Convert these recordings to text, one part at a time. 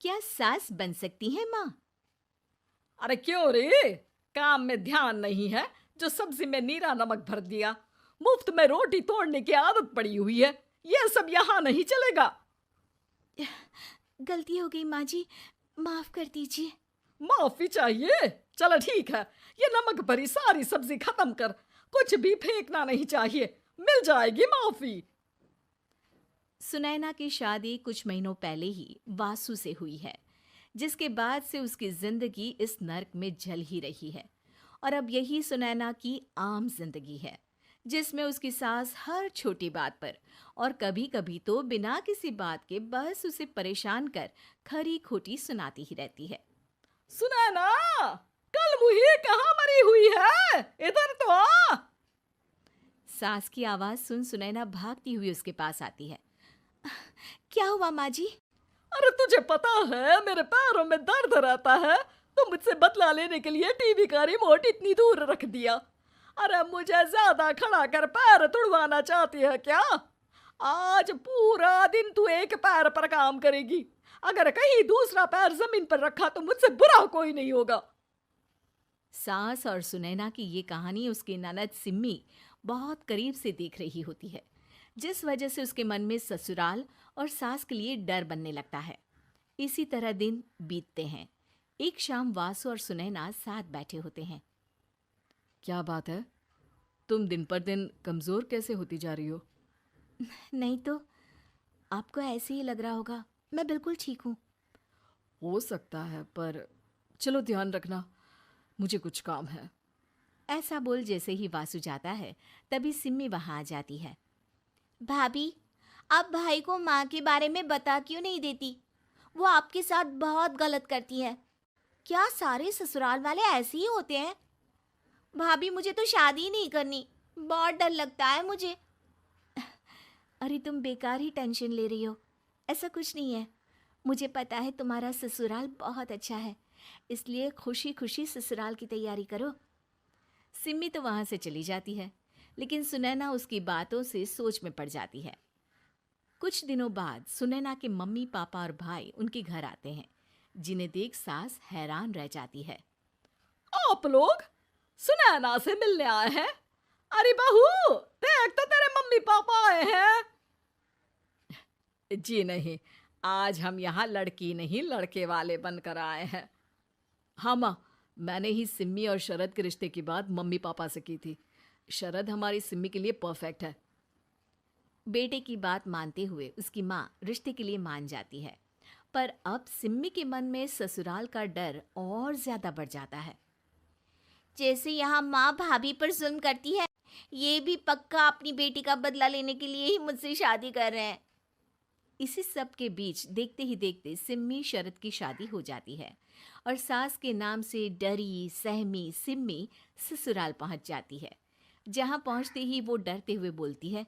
क्या सास बन सकती है माँ? अरे क्यों रे? काम में ध्यान नहीं है जो सब्जी में नीरा नमक भर दिया। मुफ्त में रोटी तोड़ने की आदत पड़ी हुई है। ये सब यहाँ नहीं चलेगा। गलती हो गई माँ जी, माफ कर दीजिए। माफी चाहिए? चलो ठीक है, ये नमक भरी सारी सब्जी खत्म कर। कुछ भी फेंकना नहीं चाहिए, मिल जाएगी माफी। सुनैना की शादी कुछ महीनों पहले ही वासु से हुई है, जिसके बाद से उसकी जिंदगी इस नर्क में जल ही रही है। और अब यही सुनैना की आम जिंदगी है, जिसमें उसकी सास हर छोटी बात पर और कभी कभी तो बिना किसी बात के बस उसे परेशान कर खरी खोटी सुनाती ही रहती है। सुनैना, कल मुही कहाँ मरी हुई है? इधर तो आ। सास की आवाज सुन सुनैना भागती हुई उसके पास आती है। क्या हुआ माँ जी? अरे तुझे पता है मेरे पैरों में दर्द रहता है, तो मुझसे बदला लेने के लिए टीवी का रिमोट इतनी दूर रख दिया। अरे मुझे ज्यादा खड़ा कर पैर तुड़वाना चाहती है क्या? आज पूरा दिन तू एक पैर पर काम करेगी। अगर कहीं दूसरा पैर जमीन पर रखा तो मुझसे बुरा कोई नहीं होगा। सास और सुनैना की ये कहानी उसकी ननद सिम्मी बहुत करीब से देख रही होती है, जिस वजह से उसके मन में ससुराल और सास के लिए डर बनने लगता है। इसी तरह दिन बीतते हैं। एक शाम वासु और सुनैना साथ बैठे होते हैं। क्या बात है? तुम दिन पर दिन कमजोर कैसे होती जा रही हो? नहीं तो, आपको ऐसे ही लग रहा होगा, मैं बिल्कुल ठीक हूँ। हो सकता है, पर चलो ध्यान रखना, मुझे कुछ काम है। ऐसा बोल जैसे ही वासु जाता है, तभी सिम्मी वहां आ जाती है। भाभी, आप भाई को माँ के बारे में बता क्यों नहीं देती? वो आपके साथ बहुत गलत करती है। क्या सारे ससुराल वाले ऐसे ही होते हैं? भाभी, मुझे तो शादी ही नहीं करनी, बहुत डर लगता है मुझे। अरे तुम बेकार ही टेंशन ले रही हो, ऐसा कुछ नहीं है। मुझे पता है तुम्हारा ससुराल बहुत अच्छा है, इसलिए खुशी खुशी ससुराल की तैयारी करो। सिम्मी तो वहां से चली जाती है, लेकिन सुनैना उसकी बातों से सोच में पड़ जाती है। कुछ दिनों बाद सुनैना के मम्मी पापा और भाई उनके घर आते हैं, जिन्हें देख सास हैरान रह जाती है। आप लोग सुनैना से मिलने आए हैं? अरे बहू, देख तो तेरे मम्मी पापा आए हैं। जी नहीं, आज हम यहाँ लड़की नहीं लड़के वाले बनकर आए हैं। हाँ माँ, मैंने ही सिम्मी और शरद के रिश्ते की बात मम्मी पापा से की थी। शरद हमारी सिम्मी के लिए परफेक्ट है। बेटे की बात मानते हुए उसकी माँ रिश्ते के लिए मान जाती है, पर अब सिम्मी के मन में ससुराल का डर और ज्यादा बढ़ जाता है। जैसे यहाँ माँ भाभी पर जुल्म करती है, ये भी पक्का अपनी बेटी का बदला लेने के लिए ही मुझसे शादी कर रहे हैं। इसी सब के बीच देखते ही देखते सिम्मी शरद की शादी हो जाती है और सास के नाम से डरी सहमी सिम्मी ससुराल पहुंच जाती है। जहां पहुंचते ही वो डरते हुए बोलती है,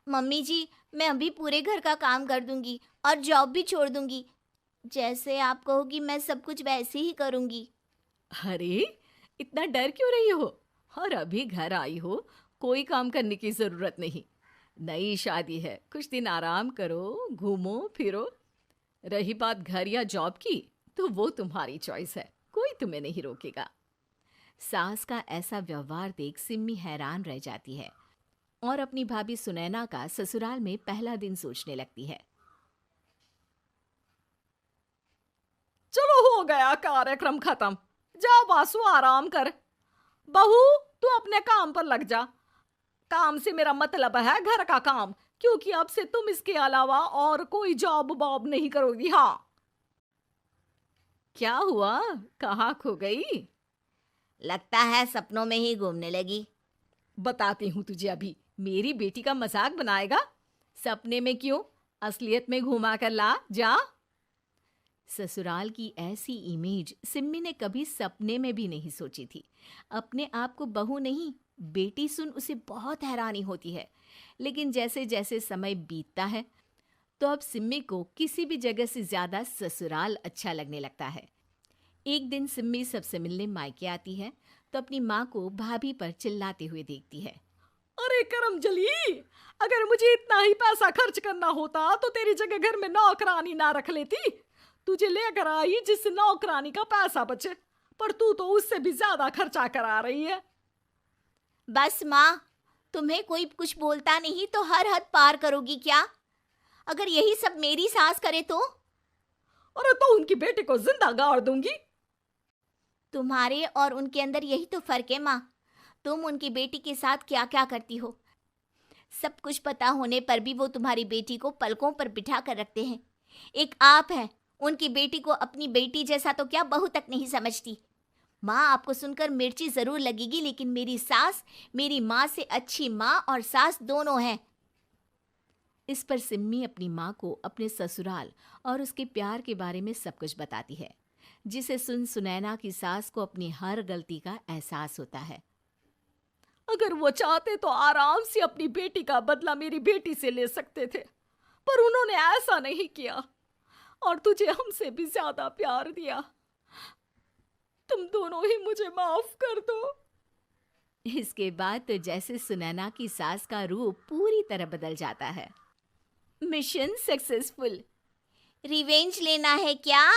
मम्मी जी, मैं अभी पूरे घर का काम कर दूंगी और जॉब भी छोड़ दूंगी। जैसे आप कहोगी मैं सब कुछ वैसे ही करूंगी। अरे, इतना डर क्यों रही हो? और अभी घर आई हो, कोई काम करने की जरूरत नहीं। नई शादी है, कुछ दिन आराम करो, घूमो फिरो। रही बात घर या जॉब की, तो वो तुम्हारी चॉइस है, कोई तुम्हें नहीं रोकेगा। सास का ऐसा व्यवहार देख सिम्मी हैरान रह जाती है और अपनी भाभी सुनैना का ससुराल में पहला दिन सोचने लगती है। चलो हो गया कार्यक्रम खत्म। जा वासु, आराम कर। बहू, तू अपने काम पर लग जा। काम से मेरा मतलब है घर का काम, क्योंकि अब से तुम इसके अलावा और कोई जॉब बॉब नहीं करोगी। हाँ। क्या हुआ, कहाँ खो गई? लगता है सपनों में ही घूमने लगी। बताती हूँ तुझे अभी। मेरी बेटी का मजाक बनाएगा? सपने में क्यों, असलियत में घुमा कर ला। जा। ससुराल की ऐसी इमेज सिम्मी ने कभी सपने में भी नहीं सोची थी। अपने आप को बहू नहीं, बेटी सुन उसे बहुत हैरानी होती है। लेकिन जैसे जैसे समय बीतता है, तो अब सिम्मी को किसी भी जगह से ज्यादा ससुराल अच्छा लगने लगता है। एक दिन सिम्मी सबसे मिलने मायके आती है, तो अपनी माँ को भाभी पर चिल्लाते हुए देखती है। अरे करमजली, अगर मुझे इतना ही पैसा खर्च करना होता तो तेरी जगह घर में नौकरानी ना रख लेती। तुझे लेकर आई जिससे नौकरानी का पैसा बचे, पर तू तो उससे भी ज्यादा खर्चा करा रही है। बस माँ, तुम्हें कोई कुछ बोलता नहीं तो हर हद पार करोगी क्या? अगर यही सब मेरी सास करे तो? अरे तो उनकी बेटी को जिंदा गाड़ दूंगी। तुम्हारे और उनके अंदर यही तो फर्क है माँ। तुम उनकी बेटी के साथ क्या क्या करती हो, सब कुछ पता होने पर भी वो तुम्हारी बेटी को पलकों पर बिठा कर रखते हैं। एक आप है, उनकी बेटी को अपनी बेटी जैसा तो क्या बहू तक नहीं समझती। माँ, आपको सुनकर मिर्ची जरूर लगेगी, लेकिन मेरी सास मेरी माँ से अच्छी माँ और सास दोनों हैं। इस पर सिम्मी अपनी माँ को अपने ससुराल और उसके प्यार के बारे में सब कुछ बताती है, जिसे सुन सुनैना की सास को अपनी हर गलती का एहसास होता है। अगर वो चाहते तो आराम से अपनी बेटी का बदला मेरी बेटी से ले सकते थे, पर उन्होंने ऐसा नहीं किया और तुझे हमसे भी ज्यादा प्यार दिया। तुम दोनों ही मुझे माफ कर दो। इसके बाद तो जैसे सुनैना की सास का रूप पूरी तरह बदल जाता है। Mission successful. रिवेंज लेना है क्या?